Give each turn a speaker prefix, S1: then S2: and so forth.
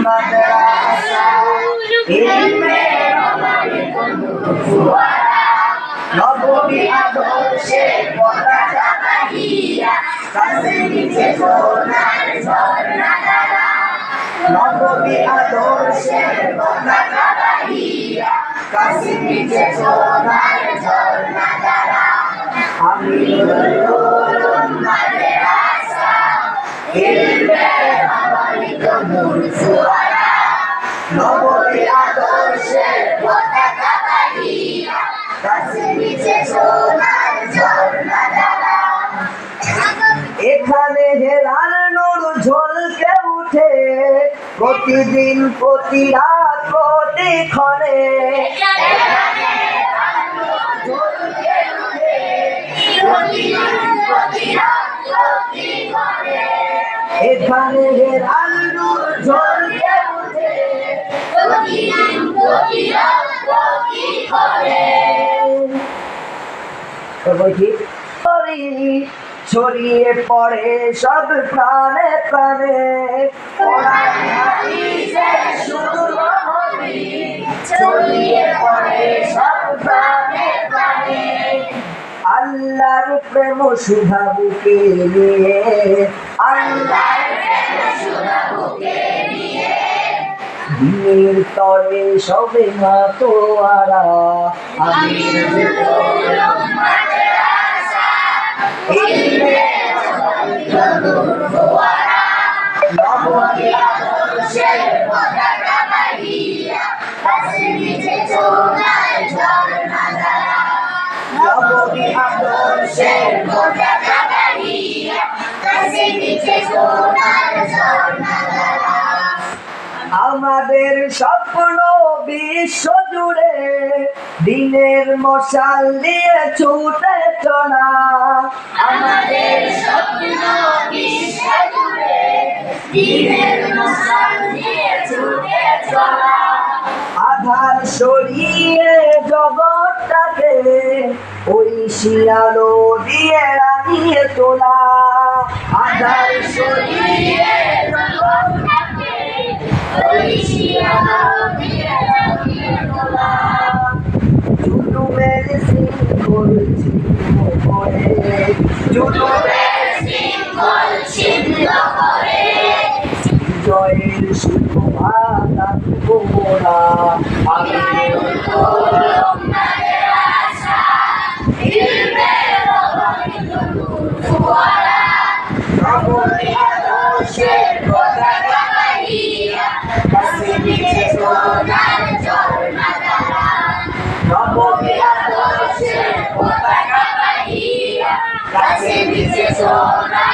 S1: মাদ্রাসা ইলমের অবারিত নূর ফোয়ারা নববী আদর্শের পতাকা বাহিয়া কাছে নিচে সোনার ঝর্ণা ধারা নববী আদর্শের পতাকা বাহিয়া কাছে নিচে সোনার ঝর্ণা ধারা আমিনুল উলুম মাদ্রাসা ইলমের অবারিত নূর ফোয়ারা নববী আদর্শের পতাকা বাহিয়া কাছে নিচে সোনার ঝর্ণা ধারা এখানে হেলাল নূর ঝলকে উঠে প্রতিদিন প্রতি রাত প্রতিক্ষণে এখানে হেলাল নূর ঝলকে উঠে প্রতিদিন প্রতি রাত প্রতিক্ষণে ছড়িয়ে পড়ে সব প্রাণে প্রাণে ছড়িয়ে পড়ে সব প্রাণে প্রাণে আল্লাহর প্রেম সুধা বুকে নিয়ে আল্লাহর প্রেম সুধা বুকে নিয়ে দিনের তরে সবে মাতোয়ারা আমিনুল উলুম মাদ্রাসা ইলমের অবারিত নূর ফোয়ারা নববী আদর্শের পতাকা বাহিয়া কাছে নিচে সোনার ঝর্ণা ধারা নববী আদর্শের পতাকা বাহিয়া কাছে নিচে সোনার ঝর্ণা ধারা আমাদের স্বপ্ন বিশ্ব জুড়ে দিনের মশাল দিয়ে ছুটে চলা আমাদের স্বপ্ন বিশ্ব জুড়ে দিনের মশাল দিয়ে ছুটে চলা আধার সরিয়ে জগৎটাকে ঐশী আলো দিয়ে রাঙিয়ে তোলা আধার সরিয়ে জগৎটাকে ঐশী আলো দিয়ে রাঙিয়ে তোলা জুলুমের শৃঙ্খল ছিন্ন করে জুলুমের শৃঙ্খল ছিন্ন করে জয়ের শুভবার্তা মোরা আমিনুল উলুম মাদ্রাসা ইলমের অবারিত নূর ফোয়ারা নববী আদর্শের পতাকা বাহিয়া কাছে নিচে সোনার ঝর্ণা ধারা নববী আদর্শের পতাকা বাহিয়া কাছে নিচে সোনার